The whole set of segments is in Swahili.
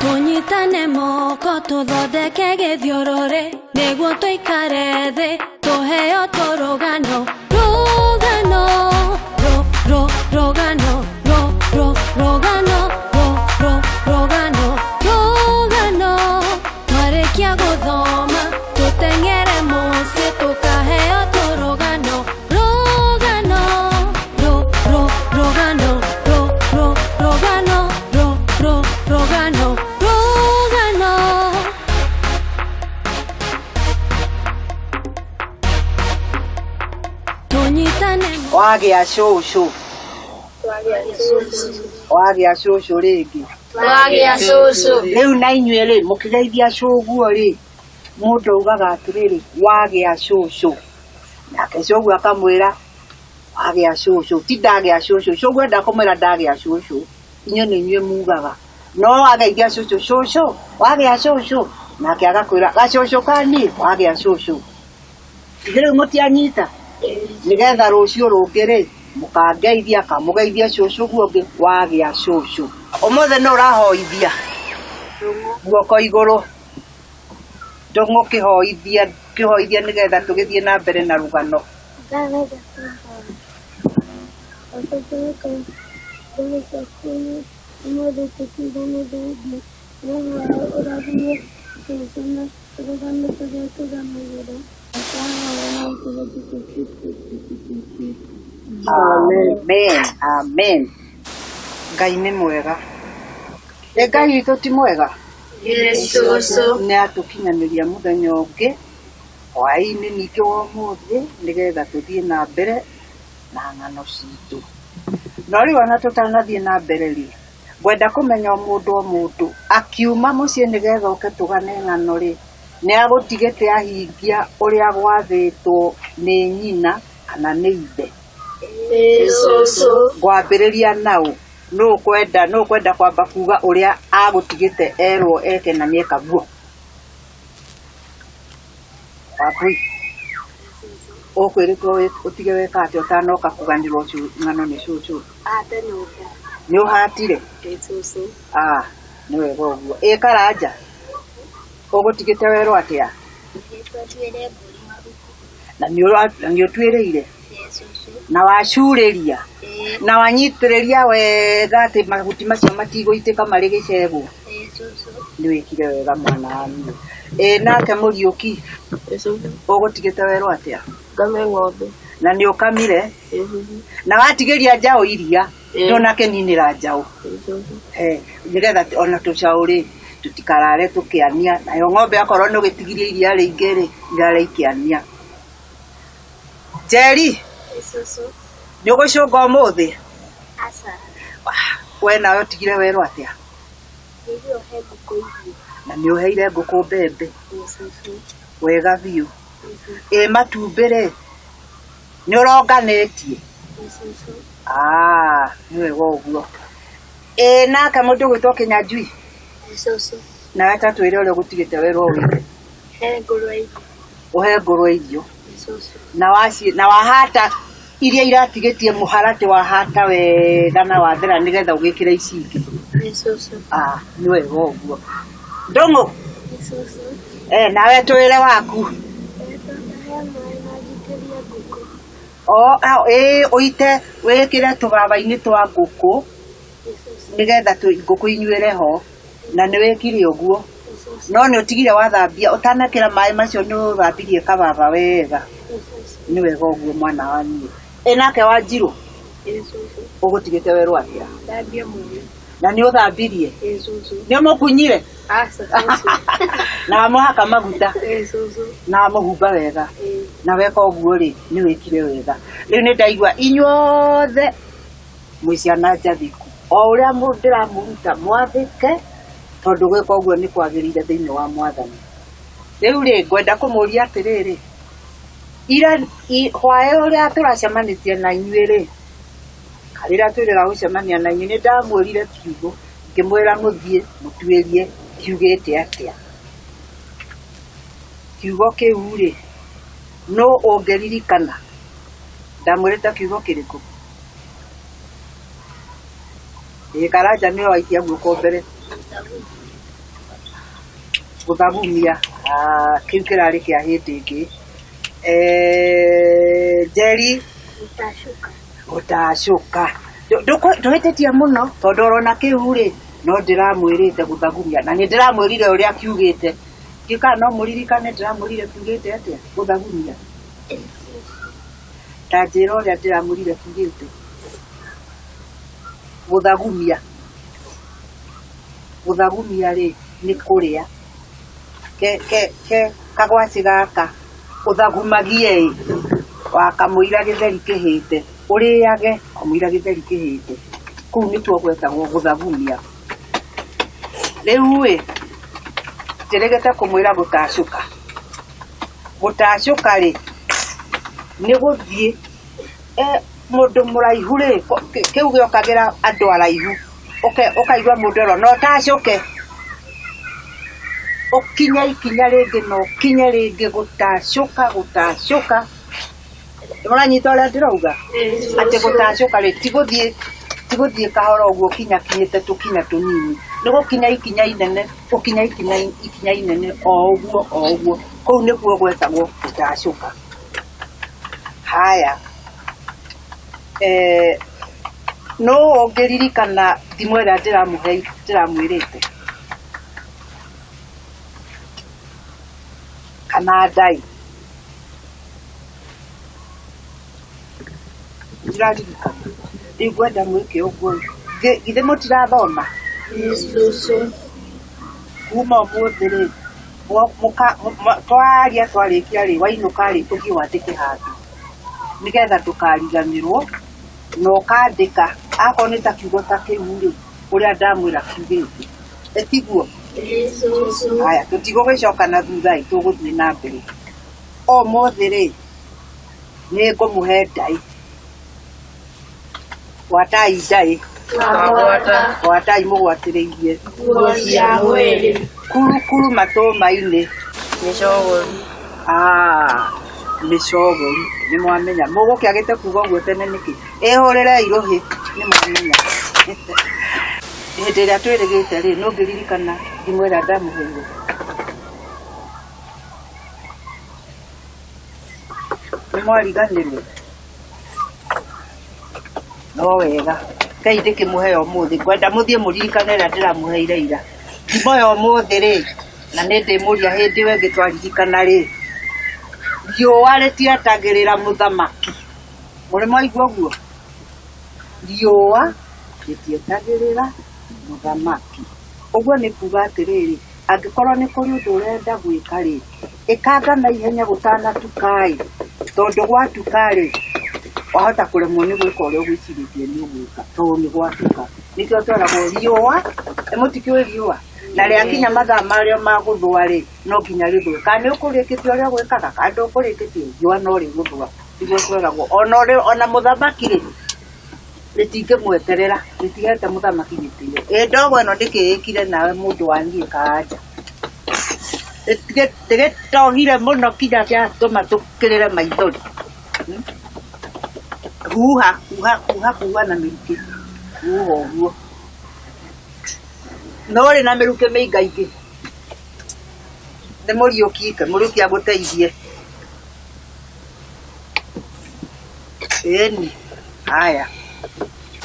Tunyitane moko tuthondeke githiururi niguo tuikare thi tuheo turugano rugano rugano rugano rugano twarikia guthoma tutengere muci tukaheo turugano rugano rugano rugano Wagia shushu rigi wagia shushu riu na inyuere mukigeithia shuguo ri mundu ugaga atiriri wagia shushu nake shuguo akamwira wagia shushu ti ndagia shushu shuguo enda kumwira ndagia shushu inyo ni inyue mugaga no ageithia shushu wagia shushu nake agakwira gashushu kani wagia shushu riu mutianyita nigetha rucio rungiri mukangeithia kamugeithia shushu guongi wagia shushu umuthe no urahoithia guoko iguru ndungu kihoithia nigetha tugithie na mbere na rugano Amen. Ngai nĩ mwega. Ngai witũ ti mwega. Yesu nĩ atukinyanĩria mũthenya ũngĩ hwaĩ-inĩ ningĩ wa ũmũthĩ nĩgetha tũthiĩ na mbere na ng'ano citũ. No rĩu ona tũtanathiĩ na mbere rĩ, ngwenda kũmenya mũndũ akiuma mũciĩ nĩgetha ũke tũgane ng'ano rĩ, nĩ agũtigĩte ahingia ũrĩa gwathĩtwo nĩ nyina kana nĩ ithe. Ngwambĩrĩria naũ no kwenda kwamba kuga ũrĩa agũtigĩte erwo eke na nĩeka guo. Wapui ũkwĩrĩtwo ũtige weka atĩ ũtanoka kuganĩrwo ng'ano nĩ cũcũ. Nĩ ũhatire? Nĩ wega ũguo. Karanja ũgũtigĩte werwo atĩa? Na nĩ ũtuĩrĩire na wacurĩria na wanyitĩrĩria wega atĩ mahuti macio matigũitĩka marĩ gĩcegũ. Nĩ wĩkire wega mwana wa niĩ. Nake Mũriũki ũgũtigĩte werwo atĩa? Ngame ng'ombe. Na nĩ ũkamire na watigĩria njaũ iria ndũnakeninĩra njaũ nĩgetha ona tũcaũ rĩ tutikarare tukiania nayo ng'ombe akorwo no gĩtigirie iria rĩingĩ rĩ irare ikiania. Jerry nĩ ũgũcũnga ũmũthĩ? We nawe ũtigire werwo atĩa? Na nĩ ũheire ngũkũ mbembe wega biũ. Matumbĩ rĩ nĩ ũronganĩtie? Nĩ wega ũguo. Nake mũndũ ũgwĩtwo Kĩnyanjui nawe ta twĩre ũrĩa ũgũtigĩte werwo wĩke. Ũhe ngũrwe irio na wahata iria iratigĩtie mũharatĩ wahata wega na wathera nĩgetha ũgĩkĩre ici ingĩ. Nĩ wega ũguo. Ndũng'ũ nawe twĩre waku. Ũite wĩkĩre tũbaba-inĩ twa ngũkũ nĩgetha ngũkũ inyuĩre ho na nĩ wĩkire ũguo. No nĩ ũtigire wathambia ũtanakĩra maĩ macio nĩ ũthambirie kababa wega. Nĩ wega ũguo mwana wa niĩ. Nake Wanjirũ ũgũtigĩte werwo atĩa? Na nĩ ũthambirie? Nĩ ũmũkunyire? Na wamũhaka maguta na wamũhumba wega na weka ũguo rĩ nĩ wĩkire wega. Rĩu nĩ ndaigua inyuothe mwĩ ciana njathiku o ũrĩa ndĩramũruta mwathĩke tondũ gwĩka ũguo nĩ kwagĩrĩire thĩinĩ wa Mwathani. Rĩu rĩ ngwenda kũmũria atĩrĩrĩ, hwaĩ ũrĩa tũracemanĩtie na inyuĩ rĩ, rĩrĩa twĩrĩga gũcemania na inyuĩ nĩ ndamwĩrire kiugo ngĩmwĩra mũthiĩ mũtuĩrie kiugĩte atĩa. Kiugo kĩu rĩ no ũngĩririkana ndamwĩrĩte kiugo kĩrĩkũ Karanja nĩwe waikia guoko mbere gũthagumia kĩu kĩrarĩ kĩa hĩndĩ ĩngĩ Njeri gũtacũka ndũhĩtĩtie mũno tondũ orona kĩu rĩ no ndĩramwĩrĩte gũthagumia na nĩ ndĩramwĩrire ũrĩa kiugĩte gĩka no mũririkane ndĩramwĩrire kiugĩte atĩa gũthagumia ta njĩra ũrĩa ndĩramwĩrire kiugĩte gũthagumia rĩ nĩ kũrĩa ke kagwaci gaka ũthagumagie wakamũira gĩtheri kĩhĩte ũrĩage kamũira gĩtheri kĩhĩte kũu nĩkuo gwetagwo gũthagumia rĩu ĩ ndĩregete kũmwĩra gũtacũka rĩ nĩ gũthiĩ mũndũ mũraihu rĩ kĩu gĩokagĩra andũ araihu ũkaigua mũndũ ero no tacũke ũkinya ikinya rĩngĩ no kinye rĩngĩ gũtacũka ũranyita ũrĩa ndĩrauga atĩ gũtacũka rĩ tigũthiĩ kahora ũguo kinyĩte tũkinya tũnini nĩ gũkinya ikinya inene ũkinya ikinya inene o ũguo kũu nĩkuo gwetagwo gũtacũka haya no ũngĩririkana thimũ ĩrĩa ndĩramwĩrĩte kana ndai ndĩraririkana rĩu ngwenda mwĩke ũguo githĩ mũtirathoma kuma ũmũthĩ rĩ twarĩkia rĩ wainũka rĩ tũthiĩ wandĩke handũ nĩgetha ndũkariganĩrwo na ũkandĩka akorwo nĩ ta kiugo ta kĩu rĩ ũrĩa ndamwĩra kiugĩte etiguo haya tũtigũgĩcoka na thutha tũgũthiĩ na mbere ũmũthĩ rĩ nĩ ngũmũhe ndai gwatai ndai gwatai mũgwatĩrĩirie kurukuru matũma-inĩ mĩcogoru nĩ mwamenya mũgũkĩagĩte kuga ũguo tene nĩkĩ ĩhũrĩre irũhĩ nĩ mwamenya hĩndĩ ĩrĩa twĩrĩgĩte rĩ no ngĩririkana thimũ ĩrĩa ndamũheire nĩ mwariganĩrwo no wega Ngai ndĩkĩmũhe ũmũthĩ ngwenda mũthiĩ mũririkane ĩrĩa ndĩramũheire ira ndimoya ũmũthĩ rĩ na nĩ ndĩmũria hĩndĩ ĩyo ĩngĩ twaririkana rĩ riũa rĩtietagĩrĩra mũthamaki mũrĩ mwaigua ũguo riũa rĩtietagĩrĩra mũthamaki ũguo nĩ kuga atĩrĩrĩ angĩkorwo nĩ kũrĩ ũndũ ũrenda gwĩka rĩ ĩkanga na ihenya gũtanatuka rĩ tondũ gwatuka rĩ wahota kũremwo nĩ gwĩka ũrĩa ũgwĩcirĩtie nĩ ũgwĩka tondũ nĩ gwatuka nĩkĩo tweragwo riũa mũtikĩũĩ riũa na rĩakinya mathaa marĩo ma gũthũa rĩ no nginya rĩthũe kana nĩ ũkũrĩkĩtie ũrĩa gwĩkaga kana ndũkũrĩkĩtie riũa no rĩgũthũa nĩguo tweragwo ona mũthamaki rĩ rĩtingĩmweterera rĩtigete mũthamaki gĩtĩo ndogo ĩno ndĩkĩĩkire nawe mũndũ wa niĩ Karanja ndĩgĩtogire mũno kinya gĩatũma tũkĩrĩre maithori huha na mĩrukĩ huha ũguo no rĩ na mĩrukĩ mĩingaingĩ nĩ mũriũkike mũriũki agũteithie ĩni haya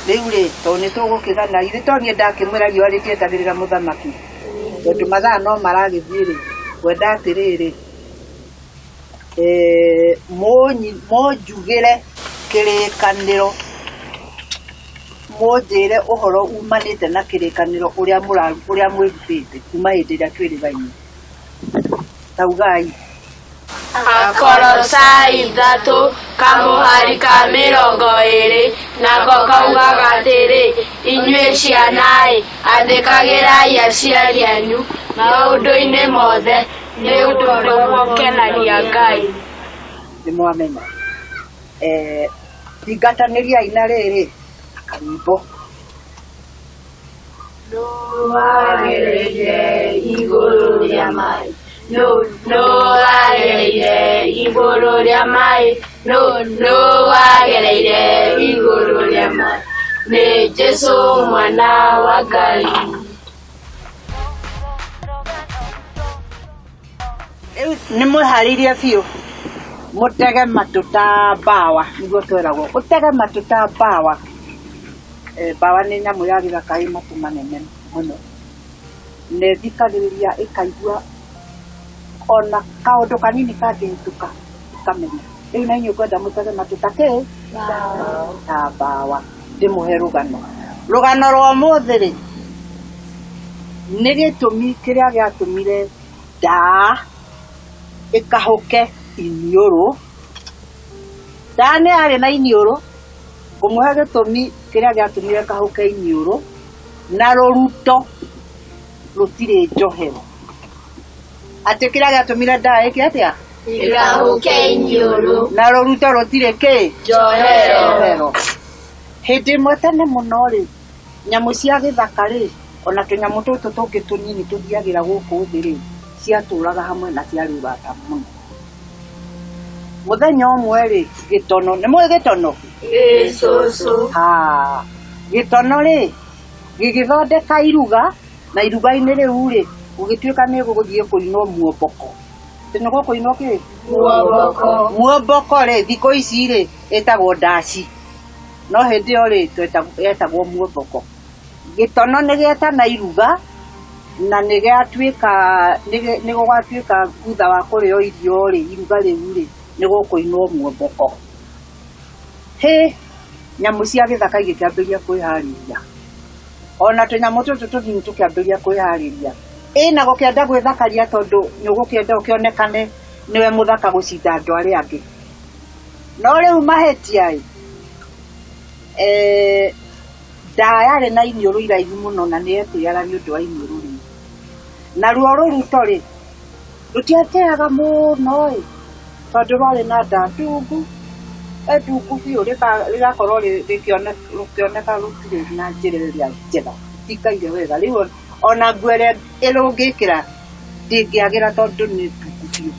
rĩu rĩ tondũ nĩ tũgũkĩgana githĩ to niĩ ndakĩmwĩra riũa rĩtietagĩrĩra mũthamaki tondũ mathaa no maragĩthiĩ rĩ ngwenda atĩrĩrĩ mũnjugĩre kĩrĩkanĩro mũnjĩre ũhoro umanĩte na kĩrĩkanĩro ũrĩa mwĩrutĩte kuma hĩndĩ ĩrĩa twĩrĩgaine taugai Akolosai 3 kamũhari ka 20 nako kaugaga atĩrĩ inyuĩ ciana-ĩ athĩkagĩrai aciari anyu maũndũ-inĩ mothe nĩ ũndũ nĩguo gũkenagia Ngai. Nĩ mwamenya thingatanĩriai na rĩrĩ karwĩmbo nũwagĩrĩire igũrũ rĩa maĩ nũwagĩrĩire igũrũ rĩa maĩ nũwagĩrĩire nĩ Jesũ mwana wa Ngai. Nĩ mwĩharĩirie biũ mũtege matũ ta mbawa nĩguo tweragwo ũtege matũ ta mbawa. Mbawa nĩ nyamũ ya gĩthaka ĩ matũ manene mũno na ĩthikagĩrĩria ĩkaigua ona kaũndũ kanini kangĩhĩtũka ikamenya. Rĩu na inyuĩ ngwenda mũtege matũ ta kĩ ta mbawa. Ndĩmũhe rũgano rwa ũmũthĩ rĩ nĩ gĩtũmi kĩrĩa gĩatũmire ndaa ĩkahũke iniũrũ. Ndaa nĩ yarĩ na iniũrũ. Ngũmũhe gĩtũmi kĩrĩa gĩatũmire ĩkahũke iniũrũ na rũruto rũtirĩ njohero. Atĩ kĩrĩa gĩatũmire ndaa ĩke atĩa ĩkahũke iniũrũ na rũruto rũtirĩ kĩ njohero. Hĩndĩ ĩmwe tene mũno rĩ nyamũ cia gĩthaka rĩ ona tũnyamũ tũtũ tũngĩ tũnini tũthiagĩra gũkũ thĩ rĩ ciatũraga hamwe na ciarĩ bata mũno. Mũthenya ũmwe rĩ gĩtono, nĩ mũĩ gĩtono? Gĩcũcũ. Gĩtono rĩ gĩgĩthondeka iruga na iruga-inĩ rĩu rĩ gũgĩtuĩka nĩ gũgũthiĩ kũinwo muomboko. Nĩ gũkũinwo kĩ? Muomboko. Muomboko rĩ thikũ ici rĩ ĩtagwo ndaci no hĩndĩ ĩyo rĩ yetagwo muomboko. Gĩtono nĩ gĩetana iruga na nĩ gũgatuĩka thutha wa kũrĩo irio rĩ iruga rĩu rĩ nĩ gũkũinwo muomboko. Nyamũ cia gĩthaka igĩkĩambĩria kwĩharĩria ona tũnyamũ tũtũ tũnini tũkĩambĩria kwĩharĩria na gũkĩenda gwĩthakaria tondũ nĩ ũgũkĩenda ũkĩonekane nĩwe mũthaka gũcinda andũ arĩa angĩ. No rĩu mahĩtia ndaa yarĩ na iniũrũ iraihu mũno na nĩ etĩaga nĩ ũndũ wa iniũrũ rĩu. Na ruo rũruto rĩ rũtiatĩaga mũno tondũ rwarĩ na ndaa ndungu biũ rĩgakorwo rũkĩoneka rũtirĩ na njĩra ĩrĩa njega itikaire wega. Rĩu ona nguo ĩrĩa ĩrũngĩkĩra ndĩngĩagĩra tondũ nĩ ndungu biũ.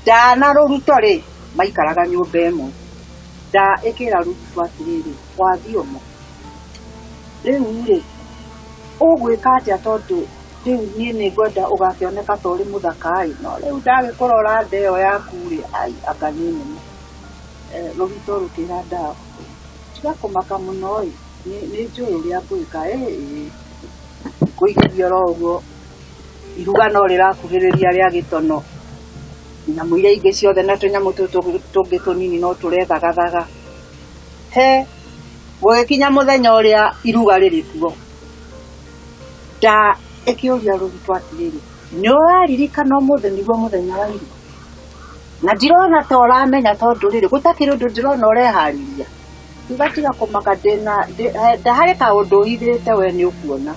Ndaa na rũruto rĩ maikaraga nyũmba ĩmwe. Ndaa ĩkĩra rũruto atĩrĩrĩ wathiĩ ũmo rĩu rĩ ũgwĩka atĩa tondũ rĩu niĩ nĩ ngwenda ũgakĩoneka ta ũrĩ mũthaka no rĩu ndagĩkũrora nda ĩyo yaku rĩ anga nĩ nene. Rũruto rũkĩra ndaa tiga kũmaka mũno nĩ njũĩ ũrĩa ngwĩka kũigithia oro ũguo iruga no rĩrakuhĩrĩria rĩa gĩtono. Nyamũ iria ingĩ ciothe na tũnyamũ tũngĩ tũnini no tũrethagathaga. Gũgĩkinya mũthenya ũrĩa iruga rĩrĩ kuo ndaa ĩkĩũria rũruto atĩrĩrĩ nĩ ũraririkana ũmũthĩ nĩguo mũthenya wa iruga na ndirona ta ũramenya tondũ rĩrĩ gũtakĩrĩ ũndũ ndĩrona ũreharĩria. Tiga kũmaka harĩ kaũndũ ũhithĩte we nĩ ũkuona.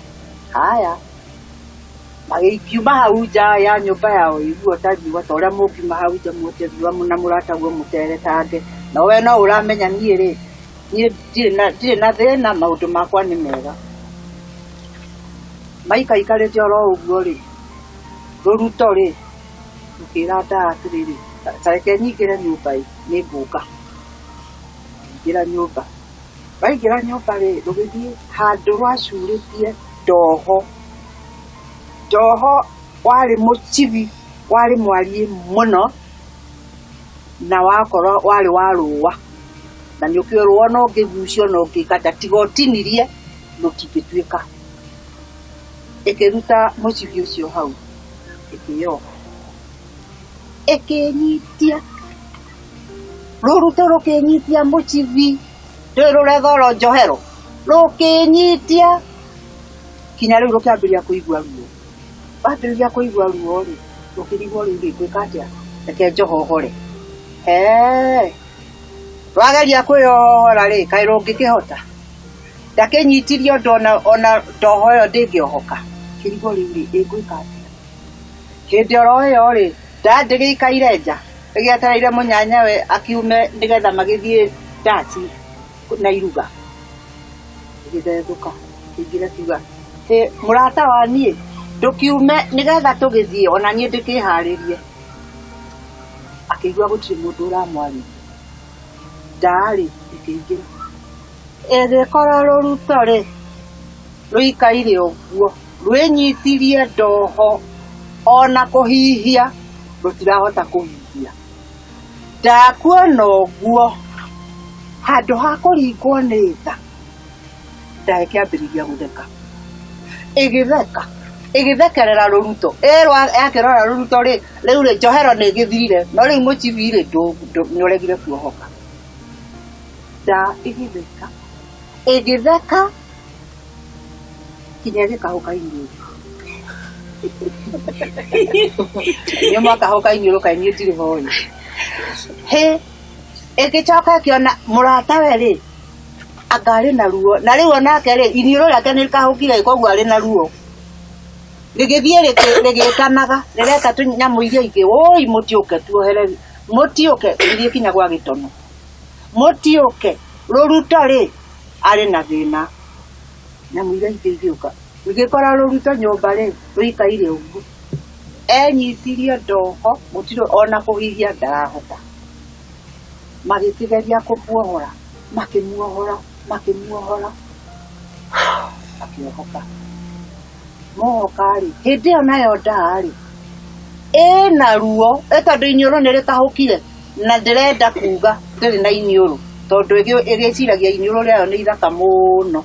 Magĩkiuma hau nja ya nyũmba yao iguo tajiwa ta ũrĩa mũngiuma hau nja mũtethua na mũrataguo mũteretange na we no ũramenya niĩ rĩ niĩ ndirĩ na thĩna maũndũ makwa nĩ mega. Maikaikarĩte oro ũguo rĩ rũruto rĩ rũkĩra ndaa atĩrĩrĩ ta reke nyingĩre nyũmba nĩ ngũka. Ingĩra nyũmba waingĩra nyũmba rĩ rũgĩthiĩ handũ rwacurĩtie ndoho. Ndoho warĩ mũcibi warĩ mwariĩ mũno na wakorwo warĩ wa rũa na nĩ ũkĩrwo no ũngĩgucio no ũngĩkata tiga ũtinirie rũtingĩtuĩka. Ĩkĩruta mũcibi ũcio hau ĩkĩyoha ĩkĩnyitia rũruto rũkĩnyitia mũcibi rũrĩ rũretha oro njohero rũkĩnyitia kinya rĩu rũkĩambĩrĩria kũigua ruo. Wambĩrĩria kũigua ruo rĩ rũkĩrigwo rĩu rĩngĩka atĩa reke njohohore. Rwageria kwĩyohora rĩ kaĩ rũngĩkĩhota ndakĩnyitirie ũndũ ona ndoho ĩyo ndĩngĩohoka. Kĩrigwo rĩu rĩ ĩngwĩka atĩa. Hĩndĩ oro ĩyo rĩ ndaa ndĩgĩikaire nja ĩgĩetereire mũnyanya we akiume nĩgetha magĩthiĩ ndaci na iruga. Ĩgĩthethũka ĩingĩre kiuga mũrata wa niĩ ndũkiume nĩgetha tũgĩthiĩ ona niĩ ndĩkĩharĩrie. Akĩigua gũtirĩ mũndũ ũramwarĩria. Ndaa rĩ ĩkĩingĩra egekora ruruto ri ruikaire uguo rwinyitirie ndoho ona kuhihia rutirahota kuhihia ndakuona uguo handu ha kuringwo ni tha ndakiambiriria gutheka igithekerera ruruto yakirora ruruto ri riu ri njohero ni githirire no riu mucibire nyoregire kuohoka igitheka kinya gikahoka inyuru nĩ mwakahoka inyuru kainĩ ndiri hoi he igicoka kiona murata we ri angari na ruo na riu onake ri iniuru riake nĩ kahukire koguo ari na ruo rigithie rigitanaga rireka tunyamu iria ingĩ oi mutiuke tuohere mutiuke irie kinya gwa gitono mutiuke ruruto ri ari na thina nyamu iria ingĩ igĩũka igĩkora ruruto nyũmba ri ruikaire ũguo enyitirie ndoho mutiro ona kuhihia ndarahota magĩkĩgeria kũmuohora makĩmuohora akĩohoka mohokari hĩndĩ ĩyo nayo ndarĩ ĩna ruo tondũ iniũrũ nĩ rĩtahũkire na ndĩrenda kuga ndĩrĩ na iniũrũ tondũ ĩgĩciragia iniũrũ rĩayo nĩ ithaka mũno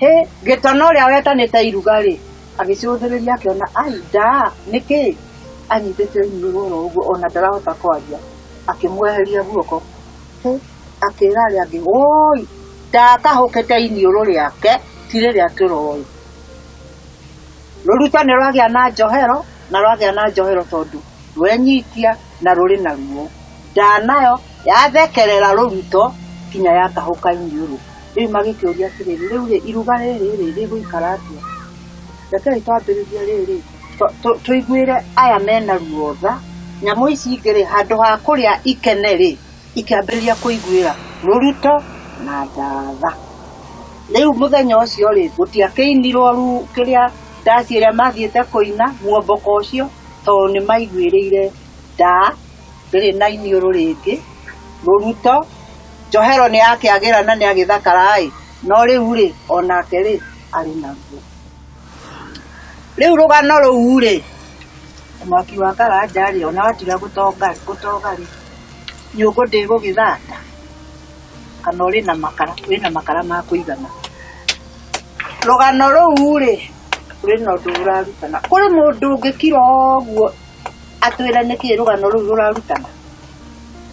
he gĩtono ũrĩa wetanĩte iruga rĩ agĩcũthĩrĩria akĩona ai nda nĩkĩ anyitĩte iniũrũ oro ũguo ona ndarahota kwaria akĩmweheria guoko akĩra arĩa angĩ oi ndakahũkĩte iniũrũ rĩake tire rĩa tũroi ruruto nĩ rwagĩa na njohero na rwagĩa na njohero tondũ rwenyitia na rũrĩ na ruo ndanayo yathekerera ruruto kinya yakahũka iniũrũ rĩu magĩkĩũria atĩrĩrĩ rĩu rĩ iruga rĩrĩ rĩgũikara atĩa rekei twambĩrĩrie rĩrĩ tũiguĩre aya mena ruo tha nyamũ ici ingĩ rĩ handũ ha kũrĩa ikene rĩ ikĩambĩrĩria kũiguĩra ruruto na ndatha rĩu mũthenya ũcio rĩ gũtiakĩinirwo ru kĩrĩa ndaci ĩrĩa mathiĩte kũina muomboko ũcio tondũ nĩ maiguĩrĩire nda ndĩrĩ na iniũrũ rĩngĩ ruruto njohero nĩ yakĩagĩra na nĩ agĩthakara no rĩu rĩ onake rĩ arĩ naguo rĩu rũgano rũu rĩ mwaki wa karanja rĩ ona watiga gũtonga rĩ nyũngũ ndĩgũgĩthata kana ũrĩ na makara wĩna makara ma kũigana rũgano rũu rĩ rwĩna ũndũ rũrarutana kũrĩ mũndũ ũngĩkira ũguo atwĩra nĩkĩ rũgano rũu rũrarutana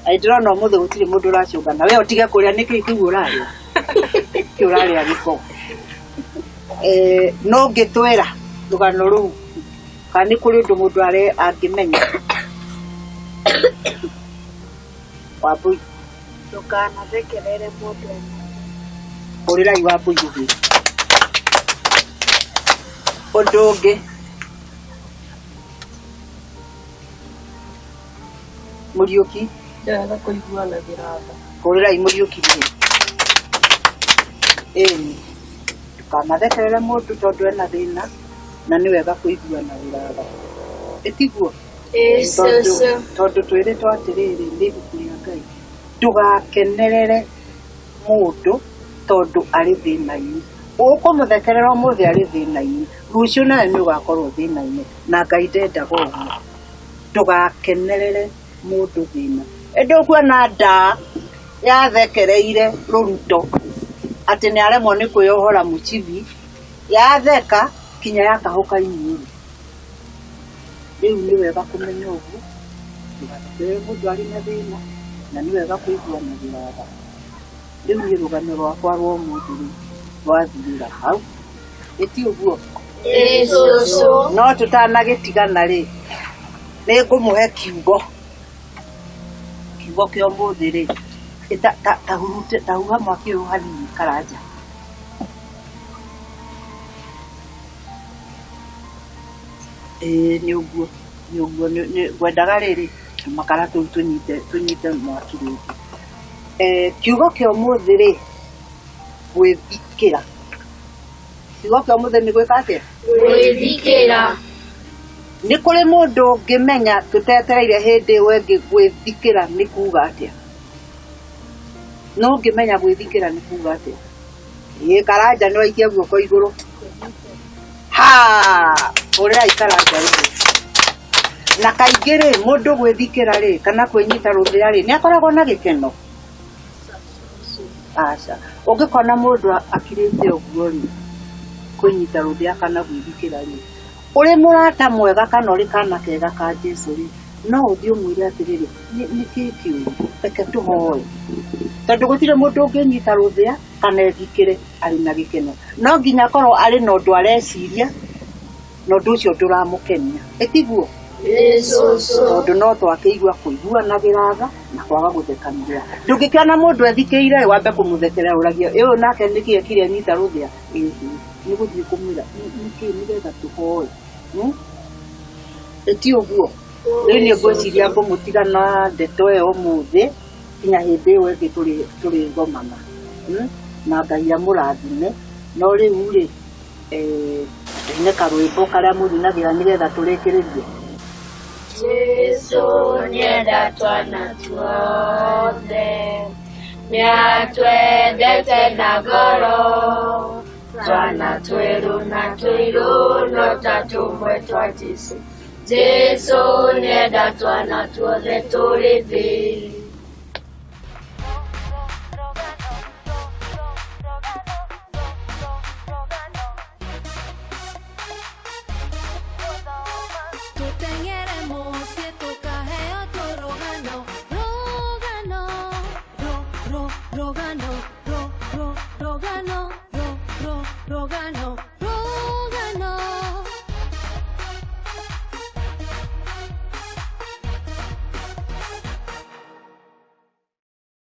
ndĩrona ũmũthĩ gũtirĩ mũndũ ũracũngana we ũtige kũrĩa nĩkĩ kĩu ũrarĩa gĩko no ngĩtwĩra rũgano rũu kana nĩ kũrĩ ũndũ mũndũ angĩmenya Wambui ndũkanathekerere mũndũ ũrĩrai Wambui ũguo ũndũ ũngĩ Mũriũki ndaga kũiguanagĩra tha ũrĩrai Mũriũki ĩni ndũkanathekerere mũndũ tondũ ena thĩna na nĩ wega kũiguanagĩra tha ĩtiguo tondũ twĩrĩtwo atĩrĩrĩ nĩ ibuku rĩa Ngai ndũgakenerere mũndũ tondũ arĩ thĩna-inĩ ũkũmũthekerera ũmũthĩ arĩ thĩna-inĩ rũciũ nawe nĩ ũgakorwo thĩna-inĩ na Ngai ndendaga ũguo ndũgakenerere mũndũ thĩna ndũkuona nda yathekereire ruruto atĩ nĩ aremwo nĩ kwĩyohora mũcibi yatheka kinya yakahũka iniũrũ rĩu nĩ wega kũmenya ũguo ndũgathekerere mũndũ arĩ na thĩna na nĩ wega kũiguanagĩra tha rĩu nĩ rũgano rwakwa rwa ũmũthĩ rwathirĩra hau ĩti ũguo no tũtanagĩtigana rĩ nĩ ngũmũhe kiugo kĩa ũmũthĩ rĩ tahuha mwaki ũyũ hanini karanja nĩ ũguo ngwendaga rĩrĩ makara tũu tũnyite mwaki rĩngĩ kiugo kĩa ũmũthĩ rĩ gwĩthikĩra kiugo kĩa ũmũthĩ nĩ gwĩka atĩa gwĩthikĩra nĩ kũrĩ mũndũ ũngĩmenya tũtetereire hĩndĩ ĩyo ĩngĩ gwĩthikĩra nĩ kuuga atĩa no ngĩmenya gwĩthikĩra nĩ kuuga atĩa. Ĩĩ Karanja nĩ waikia guoko igũrũ. Ha! Hũrĩrai Karanja rĩu. Na kaingĩ rĩ, mũndũ gwĩthikĩra rĩ, kana kwĩnyita rũthĩa rĩ, nĩ akoragwo na gĩkeno. Aca. Ũngĩkona mũndũ akirĩte ũguo rĩ, kwĩnyita rũthĩa kana gwĩthikĩra rĩ, ũrĩ mũrata mwega kana ũrĩ kana kega ka Jesũ rĩ, no ũthiĩ ũmwĩre atĩrĩrĩ, nĩ kĩĩ kĩũru, reke tũhoe. Tondũ gũtirĩ mũndũ ũngĩnyita rũthĩa kana ethikĩre arĩ na gĩkeno. No nginya akorwo arĩ na ũndũ areciria, na ũndũ ũcio ndũramũkenia. Ĩtiguo? Tondũ no twakĩigua kũiguanagĩra tha na kwaga gũthekanĩra. Ndũngĩkĩona mũndũ ethikĩire wambe kũmũthekerera ũragia ũyũ nake nĩkĩ ekire anyita rũthĩa. Nĩ gũthiĩ kũmwĩra nĩkĩ nĩgetha tũhoe. Ĩti ũguo. Rĩu nĩ ngwĩciria ngũmũtiga na ndeto ĩyo ũmũthĩ nginya hĩndĩ ĩyo ĩngĩ tũrĩgomana. Na Ngai amũrathime. No rĩu rĩ nĩ karwĩmbo karĩa mũrinagĩra nĩgetha tũrĩkĩrĩrie. Jesũ nĩenda twana tuothe, nĩatwendete na ngoro, twana tweru na tũirũ no ta tũmwe twa Jesũ. Jesũ nĩenda twana tuothe tũrĩ thĩ.